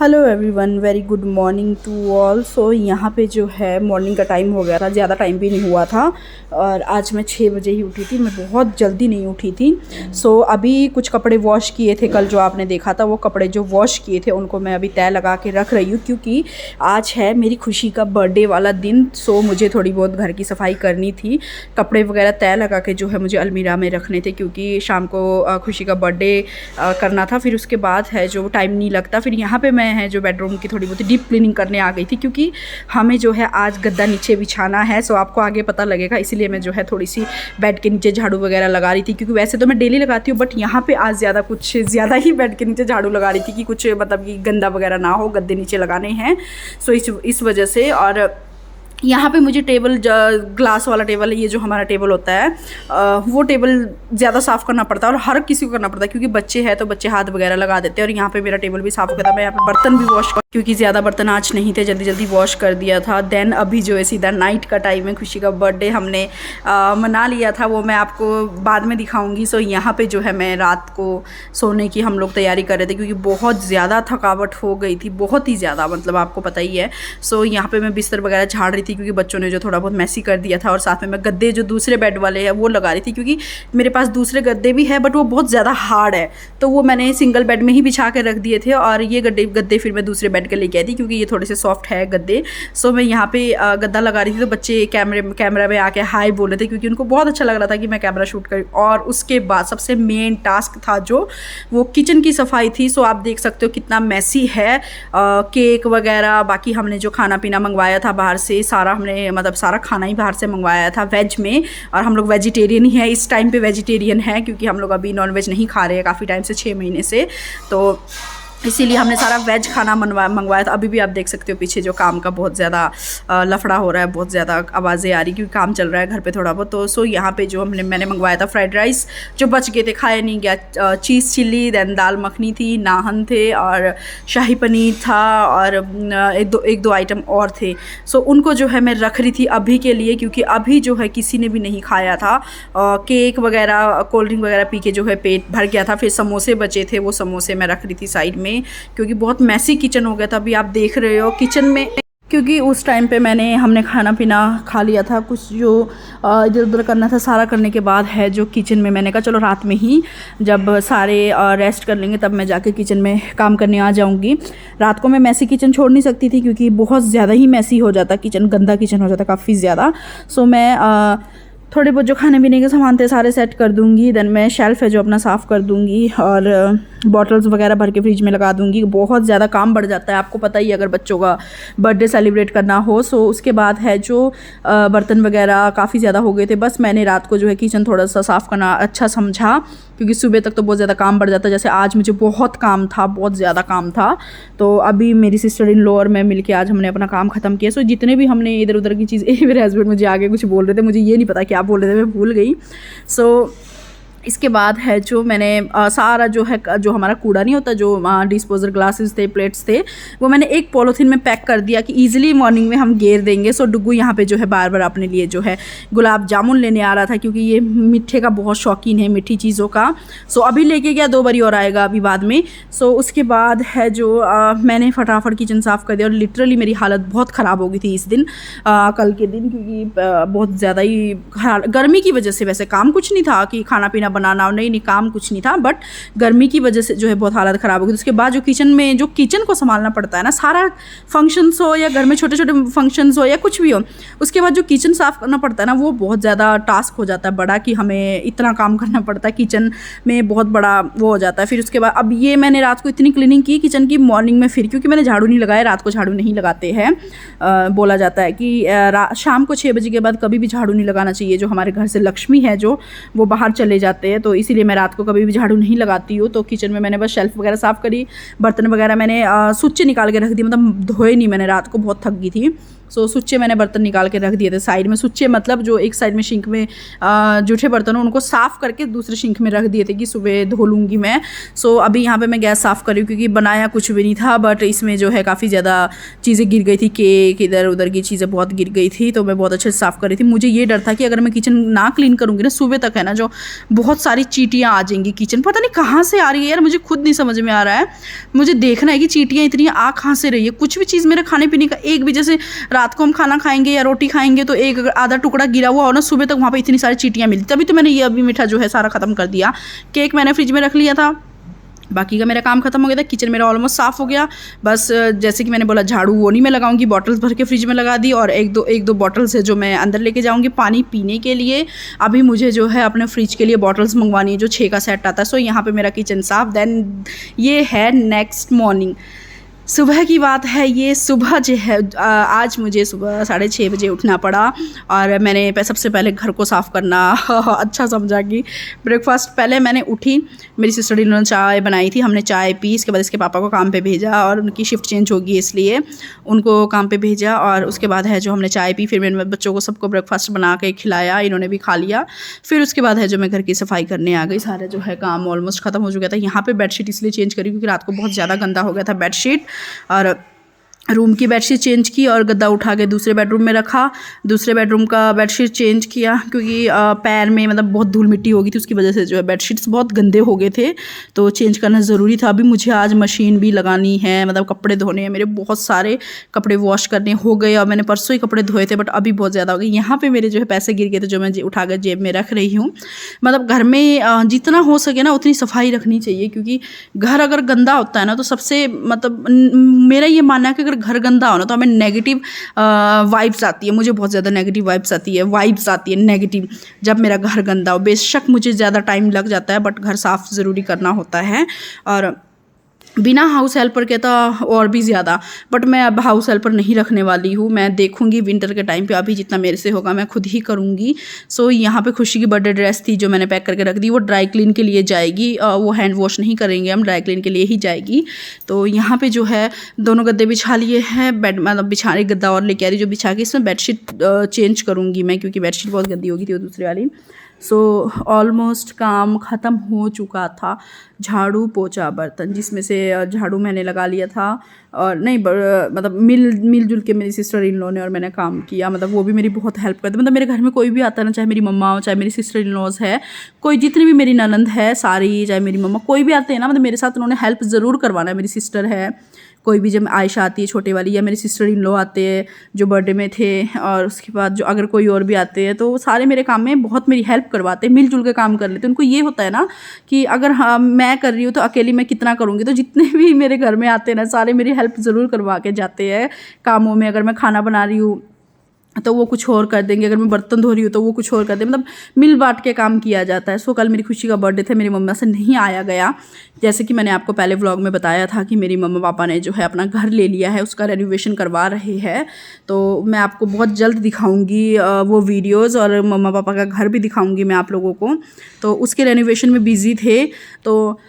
Hello everyone, very good morning to all. So यहाँ पे जो है मॉर्निंग का टाइम हो गया था, ज़्यादा टाइम भी नहीं हुआ था और आज मैं 6 बजे ही उठी थी। मैं बहुत जल्दी नहीं उठी थी। सो अभी कुछ कपड़े वॉश किए थे, कल जो आपने देखा था वो कपड़े जो वॉश किए थे उनको मैं अभी तय लगा के रख रही हूँ क्योंकि आज है मेरी खुशी का बर्थडे वाला दिन। सो मुझे थोड़ी बहुत घर की सफाई करनी थी, कपड़े वगैरह तय लगा के जो है मुझे अलमीरा में रखने थे क्योंकि शाम को खुशी का बर्थडे करना था। फिर उसके बाद है जो टाइम नहीं लगता। फिर यहाँ पे मैं है जो बेडरूम की थोड़ी बहुत डीप क्लीनिंग करने आ गई थी क्योंकि हमें जो है आज गद्दा नीचे बिछाना है। सो आपको आगे पता लगेगा, इसीलिए मैं जो है थोड़ी सी बेड के नीचे झाड़ू वगैरह लगा रही थी क्योंकि वैसे तो मैं डेली लगाती हूँ बट यहाँ पे आज ज़्यादा ही बेड के नीचे झाड़ू लगा रही थी कि कुछ मतलब कि गंदा वगैरह ना हो, गद्दे नीचे लगाने हैं। सो इस वजह से। और यहाँ पे मुझे टेबल ग्लास वाला टेबल है, ये जो हमारा टेबल होता है वो टेबल ज़्यादा साफ़ करना पड़ता है और हर किसी को करना पड़ता है क्योंकि बच्चे हैं तो बच्चे हाथ वगैरह लगा देते हैं। और यहाँ पे मेरा टेबल भी साफ़ करता है। मैं यहाँ पे बर्तन भी वॉश क्योंकि ज़्यादा बर्तन आज नहीं थे, जल्दी जल्दी वॉश कर दिया था। देन अभी जो है सीधा नाइट का टाइम है, खुशी का बर्थडे हमने मना लिया था, वो मैं आपको बाद में दिखाऊँगी। सो यहाँ पर जो है मैं रात को सोने की हम लोग तैयारी कर रहे थे क्योंकि बहुत ज़्यादा थकावट हो गई थी, बहुत ही ज़्यादा, मतलब आपको पता ही है। सो यहाँ पर मैं बिस्तर वगैरह झाड़ रही थी क्योंकि बच्चों ने जो थोड़ा बहुत मैसी कर दिया था और साथ में मैं गद्दे जो दूसरे बेड वाले हैं वो लगा रही थी क्योंकि मेरे पास दूसरे गद्दे भी है बट वो बहुत ज़्यादा हार्ड है, तो वो मैंने सिंगल बेड में ही बिछा कर रख दिए थे और ये गद्दे फिर मैं दूसरे बेड के लेके आई थी क्योंकि ये थोड़े से सॉफ्ट है गद्दे। सो मैं यहाँ पे गद्दा लगा रही थी तो बच्चे कैमरा में आके हाई बोल रहे थे क्योंकि उनको बहुत अच्छा लग रहा था कि मैं कैमरा शूट करूँ। और उसके बाद सबसे मेन टास्क था जो वो किचन की सफाई थी। सो आप देख सकते हो कितना मैसी है। केक वगैरह बाकी हमने जो खाना पीना मंगवाया था बाहर से, सारा हमने मतलब सारा खाना ही बाहर से मंगवाया था वेज में। और हम लोग वेजिटेरियन ही हैं, इस टाइम पे वेजिटेरियन है क्योंकि हम लोग अभी नॉन वेज नहीं खा रहे हैं काफ़ी टाइम से, 6 महीने से, तो इसीलिए हमने सारा वेज खाना मंगवाया था। अभी भी आप देख सकते हो पीछे जो काम का बहुत ज़्यादा लफड़ा हो रहा है, बहुत ज़्यादा आवाज़ें आ रही क्योंकि काम चल रहा है घर पे थोड़ा बहुत। तो सो यहाँ पे जो मैंने मंगवाया था फ्राइड राइस जो बच गए थे, खाया नहीं गया, चीज़ चिल्ली, दैन दाल मखनी थी, नाहन थे और शाही पनीर था और एक दो आइटम और थे। सो उनको जो है मैं रख रही थी अभी के लिए क्योंकि अभी जो है किसी ने भी नहीं खाया था। केक वगैरह कोल्ड ड्रिंक वगैरह पी के जो है पेट भर गया था। फिर समोसे बचे थे, वो समोसे मैं रख रही थी साइड में क्योंकि बहुत मैसी किचन हो गया था। अभी आप देख रहे हो किचन में क्योंकि उस टाइम पे हमने खाना पीना खा लिया था, कुछ जो इधर उधर करना था सारा करने के बाद है जो किचन में मैंने कहा चलो रात में ही जब सारे रेस्ट कर लेंगे तब मैं जाके किचन में काम करने आ जाऊंगी। रात को मैं मैसी किचन छोड़ नहीं सकती थी क्योंकि बहुत ज़्यादा ही मैसी हो जाता किचन, गंदा किचन हो जाता काफ़ी ज़्यादा। सो मैं थोड़े बहुत जो खाने पीने के सामान थे सारे सेट कर दूंगी। देन मैं शेल्फ़ है जो अपना साफ़ कर दूंगी और बॉटल्स वगैरह भर के फ्रिज में लगा दूंगी। बहुत ज़्यादा काम बढ़ जाता है, आपको पता ही अगर बच्चों का बर्थडे सेलिब्रेट करना हो। सो उसके बाद है जो बर्तन वगैरह काफ़ी ज़्यादा हो गए थे, बस मैंने रात को जो है किचन थोड़ा सा साफ़ करना अच्छा समझा क्योंकि सुबह तक तो बहुत ज़्यादा काम बढ़ जाता है। जैसे आज मुझे बहुत काम था, बहुत ज़्यादा काम था, तो अभी मेरी सिस्टर इन लॉ और मैं मिलके आज हमने अपना काम ख़त्म किया। सो जितने भी हमने इधर उधर की चीज़ें मेरे हस्बैंड मुझे आगे कुछ बोल रहे थे, मुझे ये नहीं पता क्या बोल रहे थे, मैं भूल गई। सो इसके बाद है जो मैंने सारा जो है जो हमारा कूड़ा नहीं होता, जो डिस्पोजल ग्लासेस थे, प्लेट्स थे, वो मैंने एक पॉलीथीन में पैक कर दिया कि ईजिली मॉर्निंग में हम घेर देंगे। सो डुग्गू यहाँ पे जो है बार बार अपने लिए जो है गुलाब जामुन लेने आ रहा था क्योंकि ये मीठे का बहुत शौकीन है, मीठी चीज़ों का। सो अभी लेके गया, 2 बारी और आएगा अभी बाद में। सो उसके बाद है जो मैंने फटाफट किचन साफ़ कर दिया और लिटरली मेरी हालत बहुत ख़राब हो गई थी इस दिन, कल के दिन, क्योंकि बहुत ज़्यादा ही गर्मी की वजह से, वैसे काम कुछ नहीं था कि खाना पीना बनाना, नहीं काम कुछ नहीं था बट गर्मी की वजह से जो है बहुत हालत ख़राब हो गई। उसके बाद जो किचन को संभालना पड़ता है ना, सारा फंक्शंस हो या घर में छोटे छोटे फंक्शंस हो या कुछ भी हो, उसके बाद जो किचन साफ़ करना पड़ता है ना वो बहुत ज़्यादा टास्क हो जाता है बड़ा कि हमें इतना काम करना पड़ता है, किचन में बहुत बड़ा वो हो जाता है। फिर उसके बाद अब ये मैंने रात को इतनी क्लीनिंग की किचन की, मॉर्निंग में फिर क्योंकि मैंने झाड़ू नहीं लगाया, रात को झाड़ू नहीं लगाते हैं, बोला जाता है कि शाम को 6 बजे के बाद कभी भी झाड़ू नहीं लगाना चाहिए। जो हमारे घर से लक्ष्मी है जो वो बाहर चले जाते हैं, तो इसीलिए मैं रात को कभी भी झाड़ू नहीं लगाती हूँ। तो किचन में मैंने बस शेल्फ़ वगैरह साफ़ करी, बर्तन वगैरह मैंने सुच्चे निकाल के रख दी, मतलब धोए नहीं मैंने, रात को बहुत थक गई थी। सो सुच्चे मैंने बर्तन निकाल के रख दिए थे साइड में। सुच्चे मतलब जो एक साइड में सिंक में जूठे बर्तन हो उनको साफ़ करके दूसरे सिंक में रख दिए थे कि सुबह धो लूँगी मैं। सो अभी यहाँ पे मैं गैस साफ़ कर रही हूँ क्योंकि बनाया कुछ भी नहीं था, बट इसमें जो है काफ़ी ज़्यादा चीज़ें गिर गई थी, केक इधर उधर की चीज़ें बहुत गिर गई थी, तो मैं बहुत अच्छे से साफ़ कर रही थी। मुझे ये डर था कि अगर मैं किचन ना क्लीन करूँगी ना सुबह तक है ना जो बहुत सारी चींटियाँ आ जाएंगी किचन, पता नहीं कहाँ से आ रही है यार, मुझे खुद नहीं समझ में आ रहा है। मुझे देखना है कि चींटियाँ इतनी आ कहाँ से रही है। कुछ भी चीज़ मेरे खाने पीने का एक भी, जैसे रात को हम खाना खाएंगे या रोटी खाएंगे तो एक आधा टुकड़ा गिरा हुआ और ना सुबह तक वहाँ पे इतनी सारी चींटियाँ मिलती, तभी तो मैंने ये अभी मीठा जो है सारा ख़त्म कर दिया। केक मैंने फ्रिज में रख लिया था, बाकी का मेरा काम खत्म हो गया था। किचन मेरा ऑलमोस्ट साफ़ हो गया। बस जैसे कि मैंने बोला झाड़ू वो नहीं मैं लगाऊंगी, बॉटल्स भर के फ्रिज में लगा दी और एक दो बॉटल्स है जो मैं अंदर लेके जाऊंगी पानी पीने के लिए। अभी मुझे जो है अपने फ्रिज के लिए बॉटल्स मंगवानी है जो 6 का सेट आता है। सो यहाँ पे मेरा किचन साफ़। देन ये है नेक्स्ट मॉर्निंग, सुबह की बात है। ये सुबह जो है आज मुझे सुबह 6:30 बजे उठना पड़ा और मैंने सबसे पहले घर को साफ़ करना अच्छा समझा कि ब्रेकफास्ट पहले मैंने उठी, मेरी सिस्टर ने चाय बनाई थी, हमने चाय पी, इसके बाद इसके पापा को काम पे भेजा और उनकी शिफ्ट चेंज होगी इसलिए उनको काम पे भेजा और उसके बाद है जो हमने चाय पी, फिर मैंने बच्चों को सबको ब्रेकफास्ट बना के खिलाया, इन्होंने भी खा लिया। फिर उसके बाद है जो मैं घर की सफाई करने आ गई। सारा जो है काम ऑलमोस्ट ख़त्म हो चुका था। यहाँ पर बेडशीट इसलिए चेंज करी क्योंकि रात को बहुत ज़्यादा गंदा हो गया था बेडशीट, और रूम की बेडशीट चेंज की और गद्दा उठा के दूसरे बेडरूम में रखा। दूसरे बेडरूम का बेडशीट चेंज किया क्योंकि पैर में मतलब बहुत धूल मिट्टी हो गई थी, उसकी वजह से जो है बेडशीट्स बहुत गंदे हो गए थे, तो चेंज करना ज़रूरी था। अभी मुझे आज मशीन भी लगानी है, मतलब कपड़े धोने हैं, मेरे बहुत सारे कपड़े वॉश करने हो गए और मैंने परसों ही कपड़े धोए थे, बट अभी बहुत ज़्यादा हो गए। यहाँ पर मेरे जो है पैसे गिर गए थे जो मैं उठा कर जेब में रख रही हूँ। मतलब घर में जितना हो सके ना उतनी सफाई रखनी चाहिए, क्योंकि घर अगर गंदा होता है ना तो सबसे मतलब मेरा ये मानना है कि अगर घर गंदा हो ना तो हमें नेगेटिव वाइब्स आती है। मुझे बहुत ज़्यादा नेगेटिव वाइब्स आती है नेगेटिव जब मेरा घर गंदा हो। बेशक मुझे ज़्यादा टाइम लग जाता है बट घर साफ़ ज़रूरी करना होता है, और बिना हाउस हेल्पर के तो और भी ज़्यादा, बट मैं अब हाउस हेल्पर नहीं रखने वाली हूँ। मैं देखूँगी विंटर के टाइम पे, अभी जितना मेरे से होगा मैं खुद ही करूँगी। सो यहाँ पे खुशी की बर्थडे ड्रेस थी जो मैंने पैक करके रख दी, वो ड्राई क्लीन के लिए जाएगी, वो हैंड वॉश नहीं करेंगे हम, ड्राई क्लीन के लिए ही जाएगी। तो यहाँ पे जो है दोनों गद्दे बिछा लिए हैं, बेड मतलब बिछाने गद्दा और लेके आ रही जो बिछा के, इसमें बेडशीट चेंज करूँगी मैं क्योंकि बेडशीट बहुत गंदी होगी थी वो दूसरी वाली। सो ऑलमोस्ट काम ख़त्म हो चुका था। झाड़ू पोछा बर्तन, जिसमें से झाड़ू मैंने लगा लिया था और नहीं मतलब मिलजुल के मेरी सिस्टर इन लॉ ने और मैंने काम किया। मतलब वो भी मेरी बहुत हेल्प करती, मतलब मेरे घर में कोई भी आता है ना, चाहे मेरी मम्मा हो चाहे मेरी सिस्टर इन लॉज है, कोई जितनी भी मेरी ननंद है सारी, चाहे मेरी मम्मा, कोई भी आते हैं ना, मतलब मेरे साथ उन्होंने हेल्प ज़रूर करवाना है। मेरी सिस्टर है, कोई भी, जब आयशा आती है छोटे वाली, या मेरी सिस्टर इन लॉ आते हैं जो बर्थडे में थे, और उसके बाद जो अगर कोई और भी आते हैं तो वो सारे मेरे काम में बहुत मेरी हेल्प करवाते हैं, मिलजुल के काम कर लेते हैं। उनको ये होता है ना कि अगर हाँ मैं कर रही हूँ तो अकेली मैं कितना करूँगी, तो जितने भी मेरे घर में आते हैं ना सारे मेरी हेल्प ज़रूर करवा के जाते हैं कामों में। अगर मैं खाना बना रही हूँ तो वो कुछ और कर देंगे, अगर मैं बर्तन धो रही हूँ तो वो कुछ और कर देंगे, मतलब मिल बांट के काम किया जाता है। सो कल मेरी खुशी का बर्थडे था, मेरी मम्मा से नहीं आया गया, जैसे कि मैंने आपको पहले व्लॉग में बताया था कि मेरी मम्मा पापा ने जो है अपना घर ले लिया है, उसका रेनोवेशन करवा रहे हैं। तो मैं आपको बहुत जल्द दिखाऊंगी वो वीडियोज़, और मम्मा पापा का घर भी दिखाऊंगी मैं आप लोगों को। तो उसके रेनोवेशन में बिज़ी थे, तो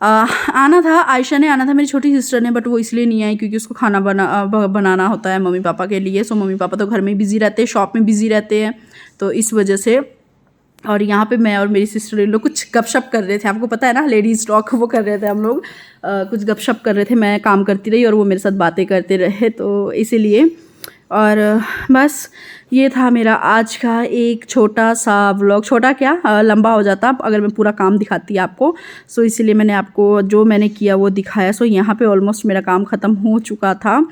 आना था, आयशा ने आना था मेरी छोटी सिस्टर ने, बट वो इसलिए नहीं आई क्योंकि उसको खाना बनाना होता है मम्मी पापा के लिए। सो मम्मी पापा तो घर में बिज़ी रहते हैं, शॉप में बिज़ी रहते हैं, तो इस वजह से। और यहाँ पे मैं और मेरी सिस्टर इन लोग कुछ गपशप कर रहे थे, आपको पता है ना लेडीज़ टॉक वो कर रहे थे हम लोग, कुछ गपशप कर रहे थे। मैं काम करती रही और वो मेरे साथ बातें करते रहे, तो इसीलिए। और बस ये था मेरा आज का एक छोटा सा व्लॉग, छोटा क्या लंबा हो जाता अगर मैं पूरा काम दिखाती आपको। सो इसीलिए मैंने आपको जो मैंने किया वो दिखाया। सो यहाँ पे ऑलमोस्ट मेरा काम ख़त्म हो चुका था,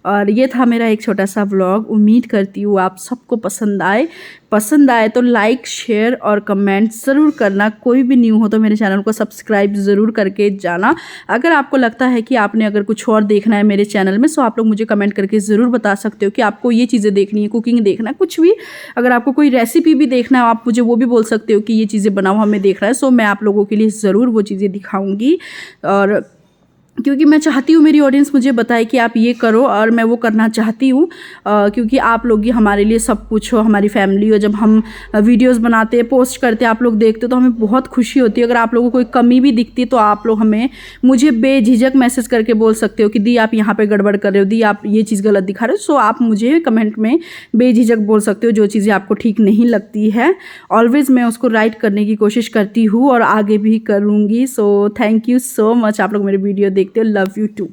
और ये था मेरा एक छोटा सा व्लॉग। उम्मीद करती हूँ आप सबको पसंद आए तो लाइक शेयर और कमेंट ज़रूर करना। कोई भी न्यू हो तो मेरे चैनल को सब्सक्राइब ज़रूर करके जाना। अगर आपको लगता है कि आपने अगर कुछ और देखना है मेरे चैनल में, सो आप लोग मुझे कमेंट करके ज़रूर बता सकते हो कि आपको ये चीज़ें देखनी है, कुकिंग देखना है, कुछ भी। अगर आपको कोई रेसिपी भी देखना है आप मुझे वो भी बोल सकते हो कि ये चीज़ें बनाओ, हमें देखना है। सो मैं आप लोगों के लिए ज़रूर वो चीज़ें दिखाऊँगी। और क्योंकि मैं चाहती हूँ मेरी ऑडियंस मुझे बताए कि आप ये करो, और मैं वो करना चाहती हूँ, क्योंकि आप लोग ही हमारे लिए सब कुछ हो, हमारी फैमिली हो। जब हम वीडियोस बनाते हैं, पोस्ट करते हैं, आप लोग देखते हो तो हमें बहुत खुशी होती है। अगर आप लोगों को कोई कमी भी दिखती है तो आप लोग मुझे बेझिझक मैसेज करके बोल सकते हो कि दी आप यहाँ पे गड़बड़ कर रहे हो, दी आप ये चीज़ गलत दिखा रहे हो। सो आप मुझे कमेंट में बेझिझक बोल सकते हो, जो चीज़ें आपको ठीक नहीं लगती है। ऑलवेज़ मैं उसको राइट करने की कोशिश करती हूँ और आगे भी करूँगी। So thank you so much, आप लोग मेरे वीडियो देखते हो। Love you to.